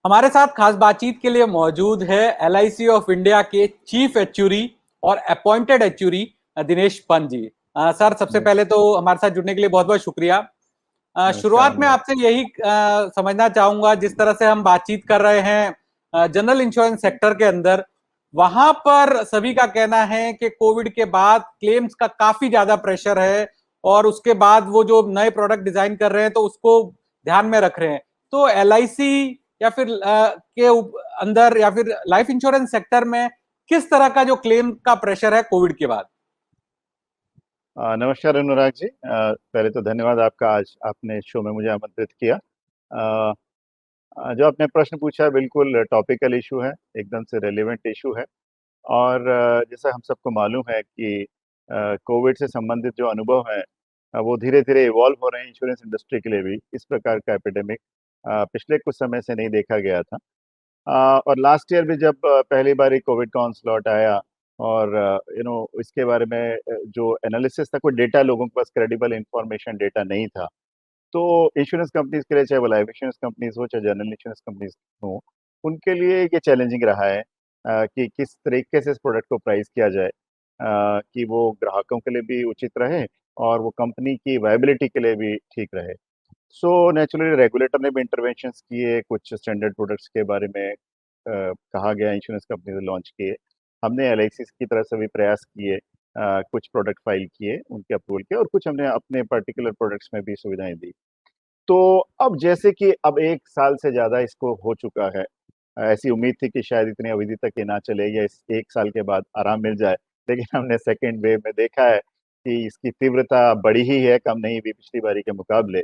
हमारे साथ खास बातचीत के लिए मौजूद है एलआईसी ऑफ इंडिया के चीफ एक्चुअरी और appointed actuary Dinesh Pant ji. Sir, सबसे नमस्कार। पहले तो हमारे साथ जुड़ने के लिए बहुत बहुत शुक्रिया। नमस्कार शुरुआत में अनुराग। आपसे यही समझना चाहूंगा, जिस तरह से हम बातचीत कर रहे हैं जनरल इंश्योरेंस सेक्टर के अंदर, वहां पर सभी का कहना है कि कोविड के बाद क्लेम्स का काफी ज्यादा प्रेशर है और उसके बाद वो जो नए प्रोडक्ट डिजाइन कर रहे हैं तो उसको ध्यान में रख रहे हैं। तो एलआईसी या फिर अंदर या फिर लाइफ इंश्योरेंस सेक्टर में किस तरह का जो क्लेम का प्रेशर है कोविड के बाद? नमस्कार अनुराग जी। पहले तो धन्यवाद आपका, आज आपने शो में मुझे आमंत्रित किया। अ, जो आपने प्रश्न पूछा है बिल्कुल टॉपिकल इशू है, एकदम से रेलेवेंट इशू है। और जैसा हम सबको मालूम है कि कोविड से संबंधित जो अनुभव है वो धीरे धीरे इवॉल्व हो रहे हैं इंश्योरेंस इंडस्ट्री के लिए भी। इस प्रकार का एपिडेमिक पिछले कुछ समय से नहीं देखा गया था। और लास्ट ईयर भी जब पहली बार ही कोविड का ऑनस्लॉट आया और इसके बारे में जो एनालिसिस था, कोई डेटा लोगों के पास क्रेडिबल इंफॉर्मेशन डेटा नहीं था। तो इंश्योरेंस कंपनीज के लिए, चाहे वो लाइफ इंश्योरेंस कंपनीज हो चाहे जनरल इंश्योरेंस कंपनीज हो, उनके लिए ये चैलेंजिंग रहा है कि किस तरीके से इस प्रोडक्ट को प्राइस किया जाए कि वो ग्राहकों के लिए भी उचित रहे और वो कंपनी की वायबिलिटी के लिए भी ठीक रहे। सो नेचुरली रेगुलेटर ने भी इंटरवेंशंस किए, कुछ स्टैंडर्ड प्रोडक्ट्स के बारे में कहा गया, इंश्योरेंस कंपनी ने लॉन्च किए। हमने एलआईसी की तरफ से भी प्रयास किए, कुछ प्रोडक्ट फाइल किए उनके अप्रूवल के, और कुछ हमने अपने पर्टिकुलर प्रोडक्ट्स में भी सुविधाएं दी। तो अब जैसे कि अब 1 साल से ज़्यादा इसको हो चुका है, ऐसी उम्मीद थी कि शायद इतनी अवधि तक ये ना चले या इस 1 साल के बाद आराम मिल जाए, लेकिन हमने सेकेंड वेव में देखा है कि इसकी तीव्रता बढ़ी ही है, कम नहीं हुई पिछली बारी के मुकाबले।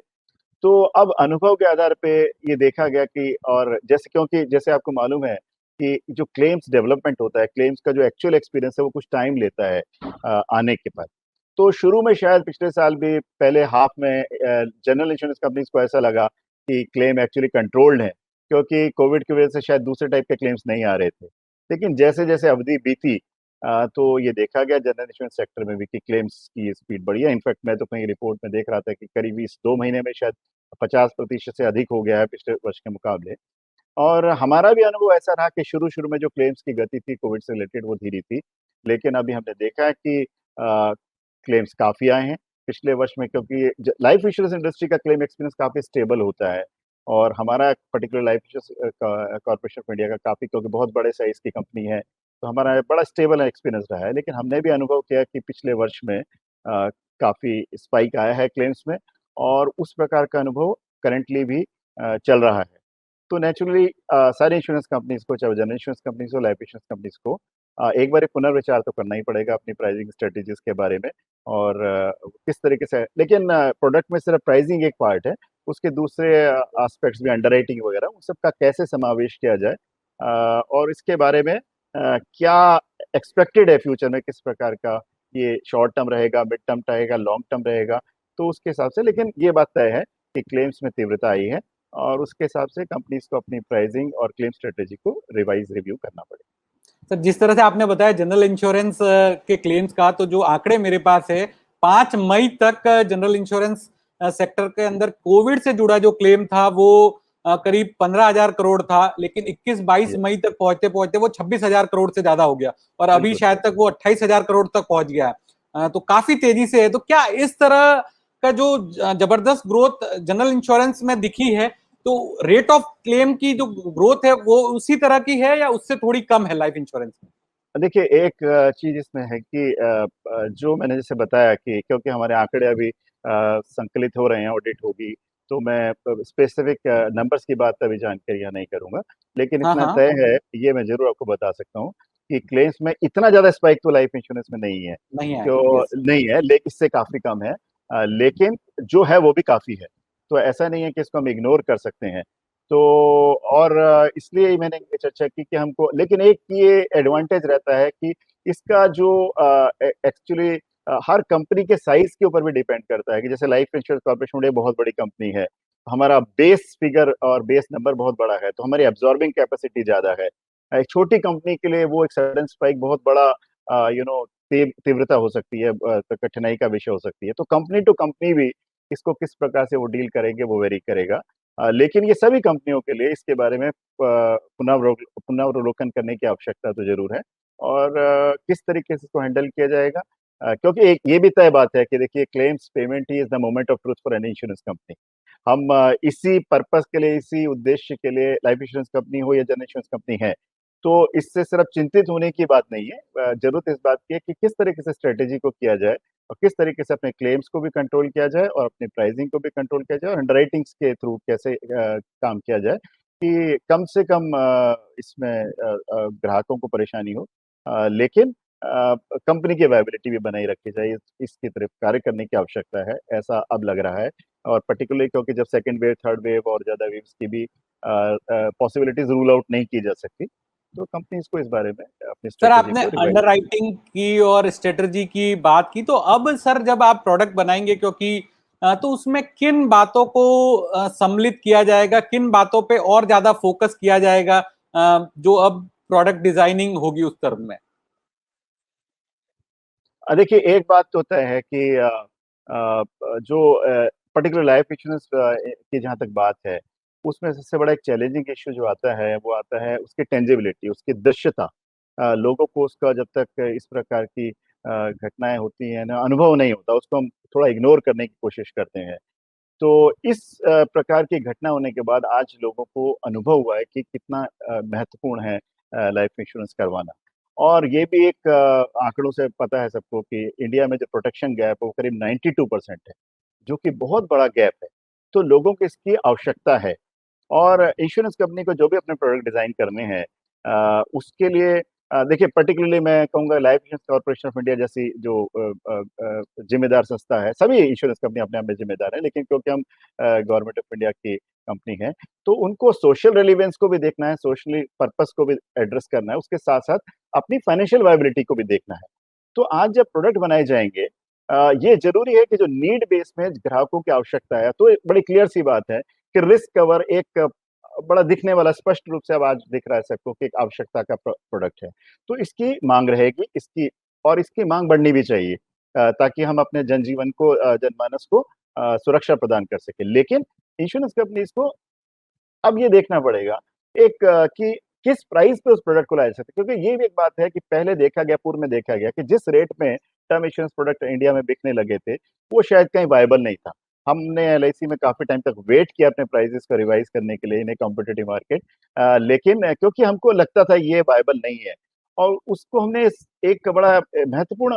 तो अब अनुभव के आधार पे ये देखा गया कि, और जैसे क्योंकि जैसे आपको मालूम है कि जो क्लेम्स डेवलपमेंट होता है, क्लेम्स का जो एक्चुअल एक्सपीरियंस है वो कुछ टाइम लेता है आने के बाद। तो शुरू में शायद पिछले साल भी पहले हाफ में जनरल इंश्योरेंस कंपनीज को ऐसा लगा कि क्लेम एक्चुअली कंट्रोल्ड है, क्योंकि कोविड की वजह से शायद दूसरे टाइप के क्लेम्स नहीं आ रहे थे। लेकिन जैसे जैसे अवधि बीती तो ये देखा गया जनरल इंश्योरेंस सेक्टर में भी कि क्लेम्स की स्पीड बढ़ी है। इनफैक्ट मैं तो कहीं रिपोर्ट में देख रहा था कि करीब इस 2 महीने में शायद 50% से अधिक हो गया है पिछले वर्ष के मुकाबले। और हमारा भी अनुभव ऐसा रहा कि शुरू-शुरू में जो क्लेम्स की गति थी कोविड से रिलेटेड वो धीरी थी। लेकिन अभी हमने देखा है कि क्लेम्स काफ़ी आए हैं पिछले वर्ष में, क्योंकि ज लाइफ इंश्योरेंस इंडस्ट्री का क्लेम एक्सपीरियंस काफ़ी स्टेबल होता है। और हमारा particular life insurance corporation of India का काफ़ी, क्योंकि बहुत बड़े साइज़ की कंपनी है, तो हमारा बड़ा स्टेबल एक्सपीरियंस रहा है। लेकिन हमने भी अनुभव किया कि पिछले वर्ष में काफ़ी स्पाइक आया है क्लेम्स में, और उस प्रकार का अनुभव करंटली भी चल रहा है। तो नेचुरली सारी इंश्योरेंस कंपनीज को, चाहे वो जनरल इंश्योरेंस कंपनीज हो, लाइफ इंश्योरेंस कंपनीज को एक बार पुनर्विचार तो करना ही पड़ेगा अपनी प्राइसिंग स्ट्रेटेजीज के बारे में। और किस तरीके से, लेकिन प्रोडक्ट में सिर्फ प्राइसिंग एक पार्ट है, उसके दूसरे एस्पेक्ट्स भी, अंडरराइटिंग वगैरह, उन सबका कैसे समावेश किया जाए और इसके बारे में क्या एक्सपेक्टेड है फ्यूचर में, किस प्रकार का ये शॉर्ट टर्म रहेगा, मिड टर्म रहेगा, लॉन्ग टर्म रहेगा, तो उसके हिसाब से। लेकिन ये बात तय है कि क्लेम्स में तीव्रता आई है और उसके हिसाब से कंपनीज को अपनी प्राइसिंग और क्लेम स्ट्रेटेजी को रिवाइज रिव्यू करना पड़ेगा। सर, जिस तरह से आपने बताया जनरल इंश्योरेंस के क्लेम्स का, तो जो आंकड़े मेरे पास है, 5 मई तक जनरल इंश्योरेंस सेक्टर के अंदर कोविड से जुड़ा जो क्लेम था वो करीब 15,000 करोड़ था, लेकिन 21-22 यस, मई तक पहुंचते पहुंचते वो 26,000 करोड़ से ज्यादा हो गया और अभी बिल्कुल। शायद तक वो 28,000 करोड़ तक पहुंच गया है। तो काफी तेजी से है। तो क्या इस तरह का जो जबरदस्त ग्रोथ जनरल इंश्योरेंस में दिखी है, तो रेट ऑफ क्लेम की जो ग्रोथ है वो उसी तरह की है या उससे थोड़ी कम है लाइफ इंश्योरेंस में? देखिए, एक चीज़ इसमें है कि जो मैंने जैसे बताया कि क्योंकि हमारे आंकड़े अभी संकलित हो रहे हैं, ऑडिट होगी, तो मैं स्पेसिफिक नंबर्स की बात अभी जानकारियाँ नहीं करूँगा। लेकिन हाँ, इतना हाँ। तय है, ये मैं ज़रूर आपको बता सकता हूँ कि क्लेम्स में इतना ज़्यादा स्पाइक तो लाइफ इंश्योरेंस में नहीं है, नहीं आया। क्यों यस। नहीं है, ले इससे काफ़ी कम है। लेकिन जो है वो भी काफ़ी है। तो ऐसा नहीं है कि इसको हम इग्नोर कर सकते हैं। तो और इसलिए ही मैंने ये चर्चा की कि हमको, लेकिन एक ये एडवांटेज रहता है कि इसका जो एक्चुअली हर कंपनी के साइज़ के ऊपर भी डिपेंड करता है कि जैसे life insurance corporation of India बहुत बड़ी कंपनी है। हमारा बेस फिगर और बेस नंबर बहुत बड़ा है, तो हमारी एब्ज़ॉर्बिंग कैपेसिटी ज़्यादा है। एक छोटी कंपनी के लिए वो एक सडन स्पाइक बहुत बड़ा तीव्रता हो सकती है, तो कठिनाई का विषय हो सकती है। तो कंपनी टू कंपनी भी इसको किस प्रकार से वो डील करेंगे वो वेरी करेगा। लेकिन ये सभी कंपनियों के लिए इसके बारे में पुनरावलोकन करने की आवश्यकता तो जरूर है। और किस तरीके से इसको हैंडल किया जाएगा, क्योंकि एक ये भी तय बात है कि देखिए, claims payment he is the moment of truth for any insurance company. हम इसी पर्पस के लिए, इसी उद्देश्य के लिए लाइफ इंश्योरेंस कंपनी हो या जनरल इंश्योरेंस कंपनी है, तो इससे सिर्फ चिंतित होने की बात नहीं है। जरूरत इस बात की है कि किस तरीके से स्ट्रेटेजी को किया जाए और किस तरीके से अपने क्लेम्स को भी कंट्रोल किया जाए और अपनी प्राइसिंग को भी कंट्रोल किया जाए और अंडरराइटिंग्स के थ्रू कैसे काम किया जाए कि कम से कम इसमें ग्राहकों को परेशानी हो, लेकिन कंपनी की वायबिलिटी भी बनाई रखी जाए। इसकी तरफ कार्य करने की आवश्यकता है, ऐसा अब लग रहा है। और पर्टिकुलरली क्योंकि जब सेकंड वेव, थर्ड वेव और ज्यादा वेव्स की भी पॉसिबिलिटीज रूल आउट नहीं की जा सकती, तो कंपनीज को इस बारे में अपनी सर स्ट्रेटेजी आपने को रिवाइज। अंडरराइटिंग की और स्ट्रेटजी की बात की, तो अब सर जब आप प्रोडक्ट बनाएंगे, क्योंकि तो उसमें किन बातों को सम्मिलित किया जाएगा, किन बातों पे और ज्यादा फोकस किया जाएगा, जो अब प्रोडक्ट डिजाइनिंग होगी उस तरफ में? देखिए, एक बात तो तय है कि जो पर्टिकुलर लाइफ इंश्योरेंस की जहाँ तक बात है, उसमें सबसे बड़ा एक चैलेंजिंग इश्यू जो आता है, वो आता है उसकी टेंजिबिलिटी, उसकी दृश्यता। लोगों को उसका जब तक इस प्रकार की घटनाएं होती हैं ना, अनुभव नहीं होता, उसको हम थोड़ा इग्नोर करने की कोशिश करते हैं। तो इस प्रकार की घटना होने के बाद आज लोगों को अनुभव हुआ है कि कितना महत्वपूर्ण है लाइफ इंश्योरेंस करवाना। और ये भी एक आंकड़ों से पता है सबको कि इंडिया में जो प्रोटेक्शन गैप है वो करीब 92% है, जो कि बहुत बड़ा गैप है। तो लोगों को इसकी आवश्यकता है। और इंश्योरेंस कंपनी को जो भी अपने प्रोडक्ट डिजाइन करने हैं, उसके लिए देखिए, पर्टिकुलरली मैं कहूँगा life insurance corporation of India जैसी जो जिम्मेदार संस्था है, सभी इंश्योरेंस कंपनी अपने आप में जिम्मेदार है, लेकिन क्योंकि हम गवर्नमेंट ऑफ इंडिया की कंपनी है, तो उनको सोशल रेलिवेंस को भी देखना है, सोशली पर्पस को भी एड्रेस करना है, उसके साथ साथ अपनी फाइनेंशियल वायबिलिटी को भी देखना है। तो आज जब प्रोडक्ट बनाए जाएंगे, ये जरूरी है कि जो नीड बेस में ग्राहकों की आवश्यकता है, तो एक बड़ी क्लियर सी बात है कि रिस्क कवर एक बड़ा दिखने वाला, स्पष्ट रूप से अब आज दिख रहा है सबको कि एक आवश्यकता का प्रोडक्ट है। तो इसकी मांग रहेगी, इसकी और इसकी मांग बढ़नी भी चाहिए, ताकि हम अपने जनजीवन को, जनमानस को सुरक्षा प्रदान कर सके। लेकिन इंश्योरेंस कंपनीज को अब ये देखना पड़ेगा एक कि किस प्राइस पे उस प्रोडक्ट को लाया जा सकता है, क्योंकि ये भी एक बात है कि पहले देखा गया, पूर्व में देखा गया कि जिस रेट में टर्म इंश्योरेंस प्रोडक्ट इंडिया में बिकने लगे थे, वो शायद कहीं वायबल नहीं था। हमने एलआईसी में काफी टाइम तक वेट किया अपने प्राइसेस को रिवाइज करने के लिए इन ए कॉम्पिटिटिव मार्केट, लेकिन क्योंकि हमको लगता था ये वायबल नहीं है, और उसको हमने एक बड़ा महत्वपूर्ण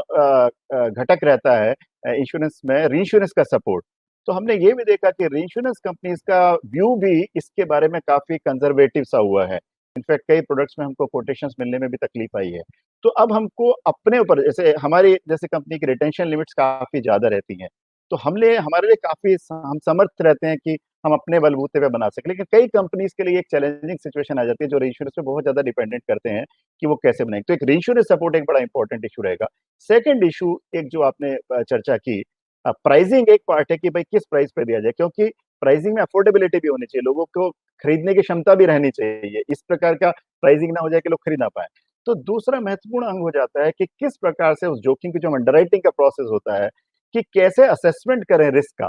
घटक रहता है इंश्योरेंस में, रीइंश्योरेंस का सपोर्ट। तो हमने ये भी देखा कि रीइंश्योरेंस कंपनीज का व्यू भी इसके बारे में काफी कंजर्वेटिव सा हुआ है। इनफैक्ट कई प्रोडक्ट्स में हमको कोटेशंस मिलने में भी तकलीफ आई है। तो अब हमको अपने ऊपर, जैसे हमारी जैसे कंपनी की रिटेंशन लिमिट्स काफी ज्यादा रहती हैं, तो हमने हमारे लिए काफी हम समर्थ रहते हैं कि हम अपने बलबूते पे बना सकें। लेकिन कई कंपनीज के लिए एक चैलेंजिंग सिचुएशन आ जाती है, जो रीइंश्योरेंस पे बहुत ज्यादा डिपेंडेंट करते हैं कि वो कैसे बनाएंगे। तो एक रीइंश्योरेंस सपोर्ट एक बड़ा इंपॉर्टेंट इशू रहेगा। सेकंड इशू, एक जो आपने चर्चा की, प्राइसिंग एक पार्ट है कि भाई किस प्राइस पे दिया जाए, क्योंकि प्राइसिंग में अफोर्डेबिलिटी भी होनी चाहिए, लोगों को खरीदने की क्षमता भी रहनी चाहिए। इस प्रकार का प्राइसिंग ना हो जाए कि लोग खरीद ना पाए। तो दूसरा महत्वपूर्ण अंग हो जाता है कि किस प्रकार से उस जोखिम की, जो अंडरराइटिंग का प्रोसेस होता है, कि कैसे असेसमेंट करें रिस्क का,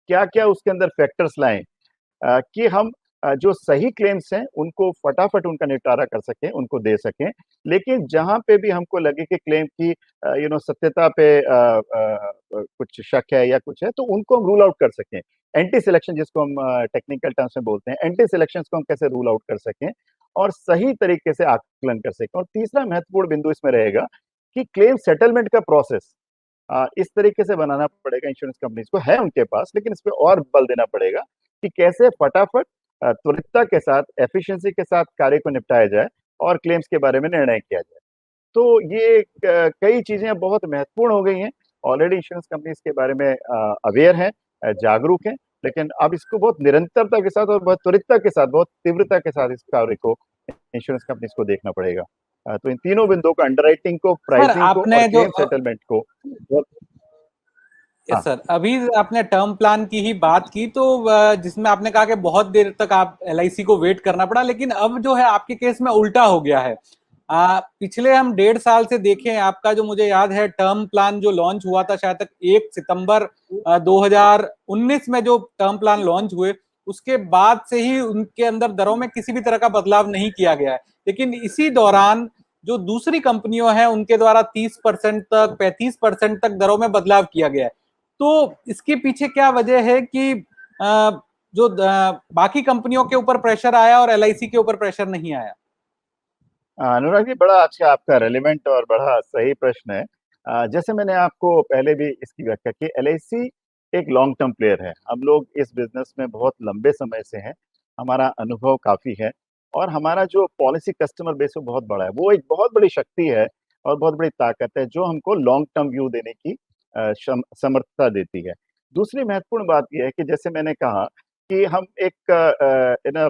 क्या क्या उसके अंदर फैक्टर्स लाएं, कि हम जो सही क्लेम्स हैं उनको फटाफट उनका निपटारा कर सकें, उनको दे सकें। लेकिन जहां पे भी हमको लगे कि क्लेम की सत्यता पे कुछ शक है या कुछ है, तो उनको हम रूल आउट कर सकें। एंटी सिलेक्शन, जिसको हम टेक्निकल टर्म्स में बोलते हैं, एंटी सिलेक्शन को हम कैसे रूल आउट कर सकें और सही तरीके से आकलन कर सकें। और तीसरा महत्वपूर्ण बिंदु इसमें रहेगा कि क्लेम सेटलमेंट का प्रोसेस इस तरीके से बनाना पड़ेगा इंश्योरेंस कंपनीज को, है उनके पास, लेकिन इस पे और बल देना पड़ेगा कि कैसे फटाफट, त्वरितता के साथ, एफिशिएंसी के साथ कार्य को निपटाया जाए और क्लेम्स के बारे में निर्णय किया जाए। तो ये कई चीजें बहुत महत्वपूर्ण हो गई हैं। ऑलरेडी इंश्योरेंस कंपनीज के बारे में अवेयर हैं, जागरूक हैं, लेकिन अब इसको बहुत निरंतरता के साथ और बहुत त्वरितता के साथ, बहुत तीव्रता के साथ इस कार्य को इंश्योरेंस कंपनीज को देखना पड़ेगा। तो इन तीनों बिंदुओं को, अंडरराइटिंग को, सर प्राइसिंग को और आपने जो क्लेम सेटलमेंट को बहुत। यस हाँ। सर, अभी आपने टर्म प्लान की ही बात की, तो जिसमें आपने कहा कि बहुत देर तक आप एलआईसी को वेट करना पड़ा, लेकिन अब जो है आपके केस में उल्टा हो गया है। पिछले हम 1.5 साल से देखें, आपका जो मुझे याद है टर्म प्लान जो लॉन्च हुआ था शायद तक 1 सितंबर 2019 में जो टर्म प्लान लॉन्च हुए, उसके बाद से ही उनके अंदर दरों में किसी भी तरह का बदलाव नहीं किया गया है। लेकिन इसी दौरान जो दूसरी कंपनियों हैं उनके द्वारा 30% तक 35% तक दरों में बदलाव किया गया है। तो इसके पीछे क्या वजह है कि जो बाकी कंपनियों के ऊपर प्रेशर आया और एलआईसी के ऊपर प्रेशर नहीं आया? अनुराग जी, बड़ा अच्छा आपका रेलिवेंट और बड़ा सही प्रश्न है। जैसे मैंने आपको पहले भी इसकी व्याख्या की, एलआईसी एक लॉन्ग टर्म प्लेयर है। हम लोग इस बिजनेस में बहुत लंबे समय से हैं, हमारा अनुभव काफी है और हमारा जो पॉलिसी कस्टमर बेस है बहुत बड़ा है। वो एक बहुत बड़ी शक्ति है और बहुत बड़ी ताकत है जो हमको लॉन्ग टर्म व्यू देने की समर्थता देती है। दूसरी महत्वपूर्ण बात यह है कि जैसे मैंने कहा कि हम एक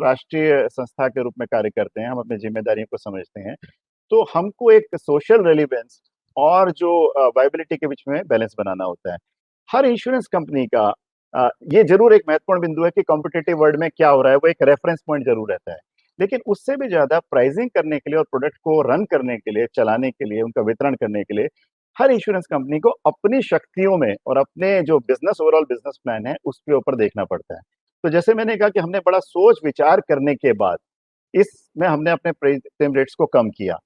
राष्ट्रीय संस्था के रूप में कार्य करते हैं, हम अपनी जिम्मेदारियों को समझते हैं, तो हमको एक सोशल रेलिवेंस और जो वायबिलिटी के बीच में बैलेंस बनाना होता है। हर इंश्योरेंस कंपनी का ये जरूर एक महत्वपूर्ण बिंदु है कि कॉम्पिटिटिव वर्ल्ड में क्या हो रहा है, वो एक रेफरेंस पॉइंट जरूर रहता है। लेकिन उससे भी ज्यादा प्राइसिंग करने के लिए और प्रोडक्ट को रन करने के लिए, चलाने के लिए, उनका वितरण करने के लिए हर इंश्योरेंस कंपनी को अपनी शक्तियों में और अपने जो बिजनेस ओवरऑल बिजनेस प्लान है उसके ऊपर देखना पड़ता है। तो जैसे मैंने कहा कि हमने बड़ा सोच विचार करने के बाद इसमें हमने अपने प्रीमियम रेट्स को कम किया।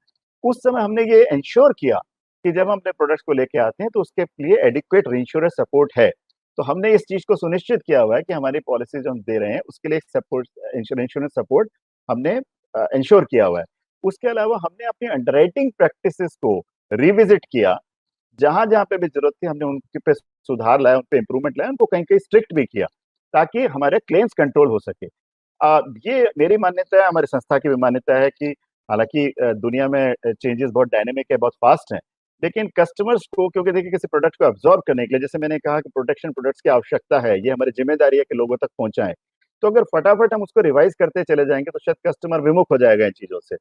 उस समय हमने ये इंश्योर किया कि जब हम अपने प्रोडक्ट्स को लेके आते हैं तो उसके लिए एडिक्वेट इंश्योरेंस सपोर्ट है। तो हमने इस चीज को सुनिश्चित किया हुआ है कि हमारी पॉलिसी जो हम दे रहे हैं उसके लिए सपोर्ट, इंश्योरेंस सपोर्ट हमने इंश्योर किया हुआ है। उसके अलावा हमने अपनी अंडरराइटिंग प्रैक्टिसेस को रिविजिट किया। जहां जहां पे भी जरूरत थी हमने उनके पे सुधार लाया, उन पे इंप्रूवमेंट लाया, उनको कहीं कहीं स्ट्रिक्ट भी किया ताकि हमारे क्लेम्स कंट्रोल हो सके। ये मेरी मान्यता है, हमारी संस्था की भी मान्यता है कि हालांकि दुनिया में चेंजेस बहुत डायनेमिक है, बहुत फास्ट हैं, लेकिन कस्टमर्स को, क्योंकि देखिए किसी प्रोडक्ट को अब्जॉर्ब करने के लिए, जैसे मैंने कहा कि प्रोटेक्शन प्रोडक्ट्स की आवश्यकता है, ये हमारी जिम्मेदारी है कि लोगों तक पहुंचाएं। तो अगर फटाफट हम उसको रिवाइज करते चले जाएंगे तो शायद कस्टमर विमुख हो जाएगा इन चीजों से।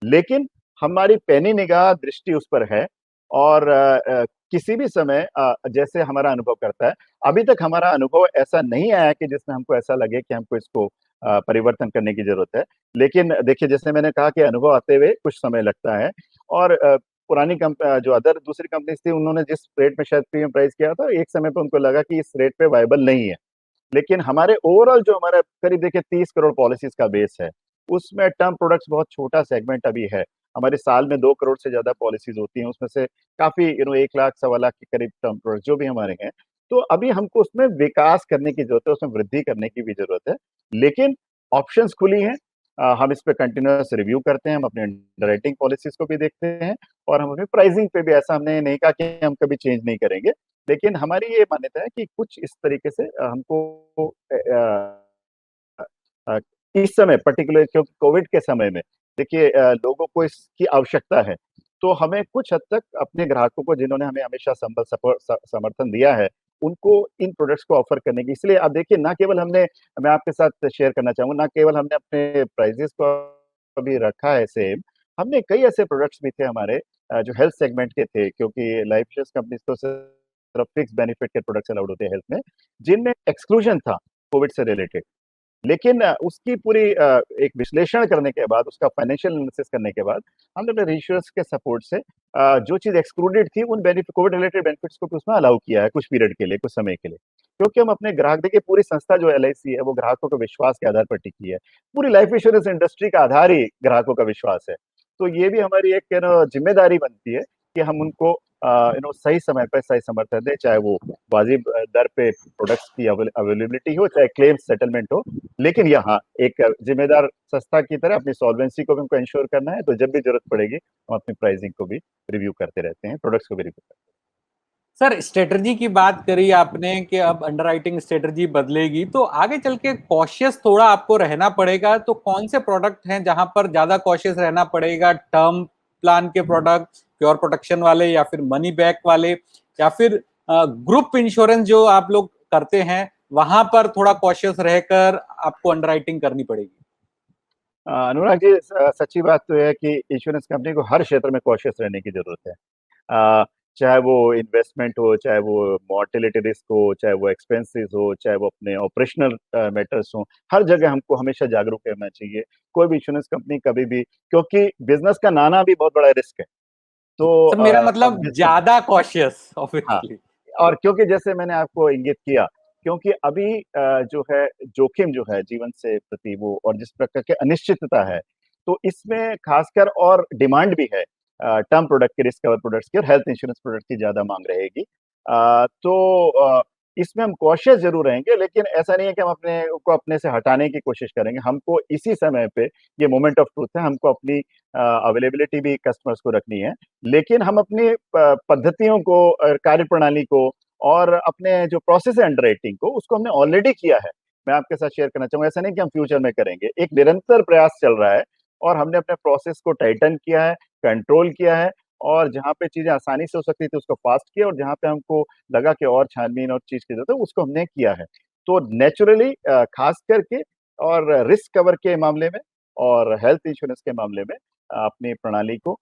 लेकिन हमारी पैनी निगाह दृष्टि उस पर है और किसी भी समय जैसे हमारा अनुभव करता है, अभी तक हमारा अनुभव ऐसा नहीं आया कि जिसमें हमको ऐसा लगे कि हमको इसको परिवर्तन करने की जरूरत है। लेकिन देखिए, जैसे मैंने कहा कि अनुभव आते हुए कुछ समय लगता है और पुरानी जो अदर दूसरी कंपनीज थी, उन्होंने जिस रेट में शायद प्रीमियम प्राइस किया था, एक समय पे उनको लगा कि इस रेट पे वायबल नहीं है। लेकिन हमारे ओवरऑल जो हमारा करीब देखिए 30 करोड़ पॉलिसीज का बेस है, उसमें टर्म प्रोडक्ट्स बहुत छोटा सेगमेंट अभी है। हमारे साल में 2 करोड़ से ज्यादा पॉलिसीज होती हैं, उसमें से काफी 1 लाख सवा लाख के करीब टर्म प्रोडक्ट जो भी हमारे हैं। तो अभी हमको उसमें विकास करने की जरूरत है, उसमें वृद्धि करने की भी जरूरत है। लेकिन ऑप्शंस खुली हैं। हम इस पे कंटिन्यूस रिव्यू करते हैं, हम अपने अंडरराइटिंग पॉलिसीज को भी देखते हैं और हम अपनी प्राइसिंग पे भी, ऐसा हमने नहीं कहा कि हम कभी चेंज नहीं करेंगे। लेकिन हमारी ये मान्यता है कि कुछ इस तरीके से हमको अ, इस समय पर्टिकुलर, क्योंकि कोविड के समय में देखिए लोगों को इसकी आवश्यकता है, तो हमें कुछ हद तक अपने ग्राहकों को, जिन्होंने हमें हमेशा संबल समर्थन दिया है, उनको इन प्रोडक्ट्स को ऑफर करने की, इसलिए आप देखिए ना केवल हमने, मैं आपके साथ शेयर करना चाहूंगा, ना केवल हमने अपने प्राइजेस को अभी रखा है सेम, हमने कई ऐसे प्रोडक्ट्स भी थे हमारे जो हेल्थ सेगमेंट के थे, क्योंकि लाइफ इंश्योरेंस कंपनीज तो सिर्फ फिक्स बेनिफिट के प्रोडक्ट्स अलाउड होते हैं हेल्थ में, जिनमें एक्सक्लूजन था कोविड से रिलेटेड। लेकिन उसकी पूरी एक विश्लेषण करने के बाद, उसका फाइनेंशियल एनालिसिस करने के बाद, हमने अपने इंश्योरेंस के सपोर्ट से जो चीज एक्सक्लूडेड थी, उन बेनिफिट, कोविड रिलेटेड बेनिफिट्स को भी उसमें अलाउ किया है कुछ पीरियड के लिए, कुछ समय के लिए। क्योंकि हम अपने ग्राहक, देखिए पूरी संस्था जो एलआईसी है वो ग्राहकों के विश्वास के आधार पर टिकी है। पूरी लाइफ इंश्योरेंस इंडस्ट्री का आधार ही ग्राहकों का विश्वास है। तो ये भी हमारी एक जिम्मेदारी बनती है कि हम उनको सही समय पर सही समर्थन दें, चाहे वो वाजिब दर पे प्रोडक्ट्स की अवेलेबिलिटी हो, चाहे क्लेम सेटलमेंट हो। लेकिन यहाँ एक जिम्मेदार संस्था की तरह अपनी सॉल्वेंसी को भी हमको इंश्योर करना है, तो जब भी जरूरत पड़ेगी हम अपनी प्राइसिंग को भी रिव्यू करते रहते हैं, प्रोडक्ट्स को भी रिव्यू करते सर, स्ट्रेटजी की बात करी आपने कि अब अंडरराइटिंग स्ट्रेटजी बदलेगी, तो आगे चल के कॉशियस थोड़ा आपको रहना पड़ेगा। तो कौन से प्रोडक्ट हैं जहां पर ज्यादा कॉशियस रहना पड़ेगा? टर्म प्लान के प्रोडक्ट, प्योर प्रोटेक्शन वाले, या फिर मनी बैक वाले, या फिर ग्रुप इंश्योरेंस जो आप लोग करते हैं वहां पर थोड़ा कॉशियस रहकर आपको अंडरराइटिंग करनी पड़ेगी? अनुराग जी, सच्ची बात तो है कि इंश्योरेंस कंपनी को हर क्षेत्र में कॉशियस रहने की जरूरत है। चाहे वो इन्वेस्टमेंट हो, चाहे वो मॉर्टेलिटी रिस्क हो, चाहे वो एक्सपेंसेस हो, चाहे वो अपने ऑपरेशनल मैटर्स हो, हर जगह हमको हमेशा जागरूक रहना चाहिए। कोई भी इंश्योरेंस कंपनी कभी भी, क्योंकि बिजनेस का नाना भी बहुत बड़ा रिस्क है। तो सर, मेरा अब मतलब जैसे, ज्यादा कॉशियस हाँ, ऑब्वियसली। और क्योंकि जैसे मैंने आपको इंगित किया क्योंकि अभी जो है जोखिम जो है जीवन से प्रति वो और जिस प्रकार की अनिश्चितता है, तो इसमें खासकर और डिमांड भी है टर्म प्रोडक्ट की, रिस्क कवर प्रोडक्ट्स की और हेल्थ इंश्योरेंस प्रोडक्ट की ज़्यादा माँग रहेगी। इसमें हम कॉशियस ज़रूर रहेंगे, लेकिन ऐसा नहीं है कि हम अपने से हटाने की कोशिश करेंगे। हमको इसी समय पे ये मोमेंट ऑफ ट्रुथ है, हमको अपनी अवेलेबिलिटी भी कस्टमर्स को रखनी है। लेकिन हम अपनी पद्धतियों को कार्यप्रणाली को और अपने जो प्रोसेस है अंडरराइटिंग को, उसको हमने ऑलरेडी किया है। मैं आपके साथ शेयर करना चाहूँगा, ऐसा नहीं कि हम फ्यूचर में करेंगे। एक निरंतर प्रयास चल रहा है और हमने अपने प्रोसेस को टाइटन किया है, कंट्रोल किया है और जहाँ पे चीज़ें आसानी से हो सकती थी उसको फ़ास्ट किया और जहाँ पे हमको लगा कि और छानबीन और चीज़ की ज़रूरत है, उसको हमने किया है। तो नेचुरली ख़ास करके और रिस्क कवर के मामले में और हेल्थ इंश्योरेंस के मामले में अपनी प्रणाली को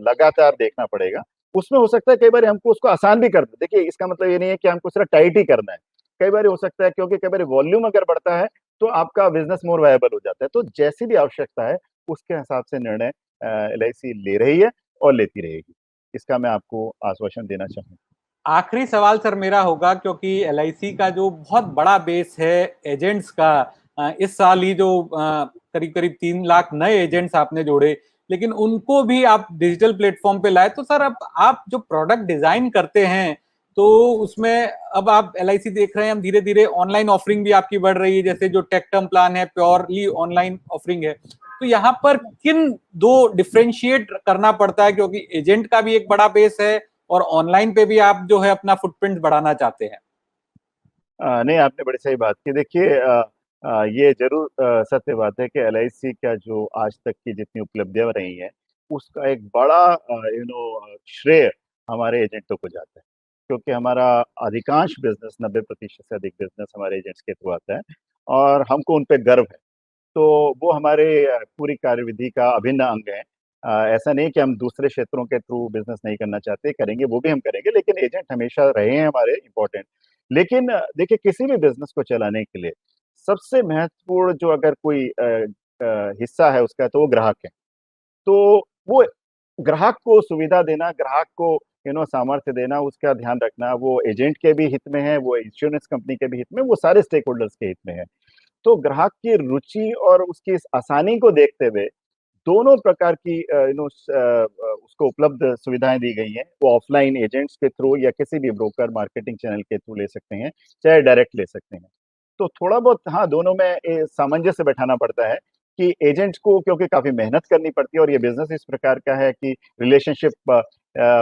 लगातार देखना पड़ेगा। उसमें हो सकता है कई बार हमको उसको आसान भी कर दें। देखिए, इसका मतलब ये नहीं है कि हमको सिर्फ टाइट ही करना है। कई बार हो सकता है क्योंकि कई बार वॉल्यूम अगर बढ़ता है, तो आपका बिज़नेस मोर वायबल हो जाता है। तो जैसी भी आवश्यकता है, उसके हिसाब से निर्णय एलआईसी ले रही है और लेती रहेगी। इसका मैं आपको आश्वासन देना चाहूँगा। आखिरी सवाल सर मेरा होगा, क्योंकि एलआईसी का जो बहुत बड़ा बेस है एजेंट्स का, इस साल ही जो करीब करीब 3 लाख नए एजेंट्स आपने जोड़े, लेकिन उनको भी आप डिजिटल प्लेटफॉर्म पे लाए। तो सर अब आप जो प्रोडक्ट डिजाइन करते हैं, तो उसमें अब आप एलआईसी देख रहे हैं, हम धीरे धीरे ऑनलाइन ऑफरिंग भी आपकी बढ़ रही है, जैसे जो टेक टर्म प्लान है प्योरली ऑनलाइन ऑफरिंग है। तो यहाँ पर किन दो डिफ्रेंशिएट करना पड़ता है, क्योंकि एजेंट का भी एक बड़ा बेस है और ऑनलाइन पे भी आप जो है अपना फुटप्रिंट बढ़ाना चाहते हैं। नहीं, आपने बड़ी सही बात की। देखिए, ये ज़रूर सत्य बात है कि एलआईसी का जो आज तक की जितनी उपलब्धियाँ रही हैं, उसका एक बड़ा श्रेय हमारे एजेंटों को जाता है। क्योंकि हमारा अधिकांश बिज़नेस 90% से अधिक बिज़नेस हमारे एजेंट्स के थ्रू आता है और हमको उन पे गर्व है। तो वो हमारे पूरी कार्यविधि का अभिन्न अंग है। ऐसा नहीं कि हम दूसरे क्षेत्रों के थ्रू बिज़नेस नहीं करना चाहते, करेंगे, वो भी हम करेंगे, लेकिन एजेंट हमेशा रहे हैं हमारे इम्पोर्टेंट। लेकिन देखिए, किसी भी बिज़नेस को चलाने के लिए सबसे महत्वपूर्ण जो अगर कोई हिस्सा है उसका, तो वो ग्राहक है। तो वो ग्राहक को सुविधा देना, ग्राहक को सामर्थ्य देना, उसका ध्यान रखना, वो एजेंट के भी हित में है, वो इंश्योरेंस कंपनी के भी हित में, वो सारे स्टेक होल्डर्स के हित में है। तो ग्राहक की रुचि और उसकी इस आसानी को देखते हुए दोनों प्रकार की उसको उपलब्ध सुविधाएँ दी गई हैं। वो ऑफ़लाइन एजेंट्स के थ्रू या किसी भी ब्रोकर मार्केटिंग चैनल के थ्रू ले सकते हैं, चाहे डायरेक्ट ले सकते हैं। तो थोड़ा बहुत हाँ, दोनों में सामंजस्य बैठाना पड़ता है कि एजेंट्स को क्योंकि काफ़ी मेहनत करनी पड़ती है और ये बिज़नेस इस प्रकार का है कि रिलेशनशिप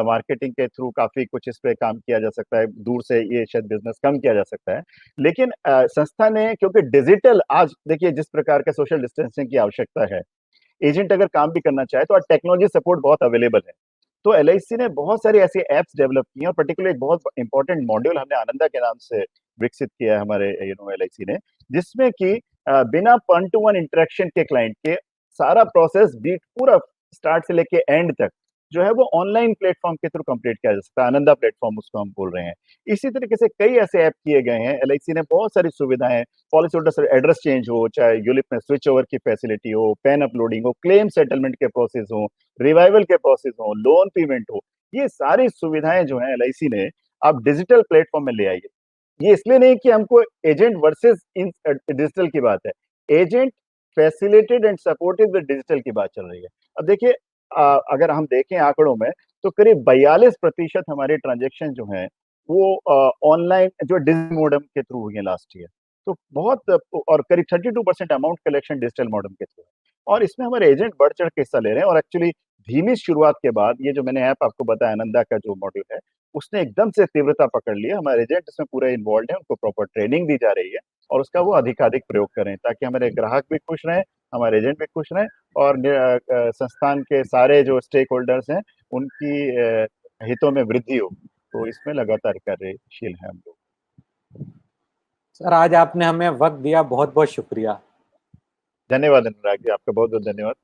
मार्केटिंग के थ्रू काफ़ी कुछ इस पे काम किया जा सकता है। दूर से ये शायद बिज़नेस कम किया जा सकता है। लेकिन संस्था ने क्योंकि डिजिटल आज देखिए जिस प्रकार के सोशल डिस्टेंसिंग की आवश्यकता है, एजेंट अगर काम भी करना चाहे तो आज टेक्नोलॉजी सपोर्ट बहुत अवेलेबल है। तो एलआईसी ने बहुत सारी ऐसी ऐप्स डेवलप की हैं और पर्टिकुलरली एक बहुत इंपॉर्टेंट मॉड्यूल हमने आनंदा के नाम से विकसित किया है हमारे एलआईसी ने, जिसमें कि बिना वन टू वन इंटरेक्शन के क्लाइंट के सारा प्रोसेस बीट पूरा स्टार्ट से लेके एंड तक जो है वो ऑनलाइन प्लेटफॉर्म के थ्रू कंप्लीट किया जा सकता है। आनंदा प्लेटफॉर्म उसको हम बोल रहे हैं। इसी तरीके से कई ऐसे ऐप किए गए हैं। एलआईसी ने बहुत सारी सुविधाएं, पॉलिसी होल्डर एड्रेस चेंज हो, चाहे यूलिप में स्विच ओवर की फैसिलिटी हो, पेन अपलोडिंग हो, क्लेम सेटलमेंट के प्रोसेस हो, रिवाइवल के प्रोसेस हो, लोन पेमेंट हो, ये सारी सुविधाएं जो है एलआईसी ने आप डिजिटल प्लेटफॉर्म में ले आइए। ये इसलिए नहीं कि हमको एजेंट वर्सेस इन डिजिटल की बात है। Agent facilitated and supported with digital की बात चल रही है। अब देखिए, अगर हम देखें आंकड़ों में तो करीब 42% हमारे ट्रांजैक्शन जो हैं वो ऑनलाइन जो डिजिटल मोडम के थ्रू हुई है लास्ट ईयर। तो बहुत और करीब 32% अमाउंट कलेक्शन डिजिटल मोडम के थ्रू है। और इसमें हमारे एजेंट बढ़-चढ़ के हिस्सा ले रहे हैं और एक्चुअली धीमी शुरुआत के बाद ये जो मैंने ऐप आपको बताया आनंदा का जो मॉड्यूल है, उसने एकदम से तीव्रता पकड़ ली है। हमारे एजेंट इसमें पूरे इन्वॉल्वड हैं, उनको प्रॉपर ट्रेनिंग दी जा रही है और उसका वो अधिकाधिक प्रयोग करें ताकि हमारे ग्राहक भी खुश रहें, हमारे एजेंट भी खुश रहें और संस्थान के सारे जो स्टेक होल्डर्स हैं, उनकी हितों में वृद्धि हो। तो इसमें लगातार कार्यशील हैं हम लोग। सर आज आपने हमें वक्त दिया, बहुत बहुत शुक्रिया। धन्यवाद अनुराग जी, आपका बहुत-बहुत धन्यवाद।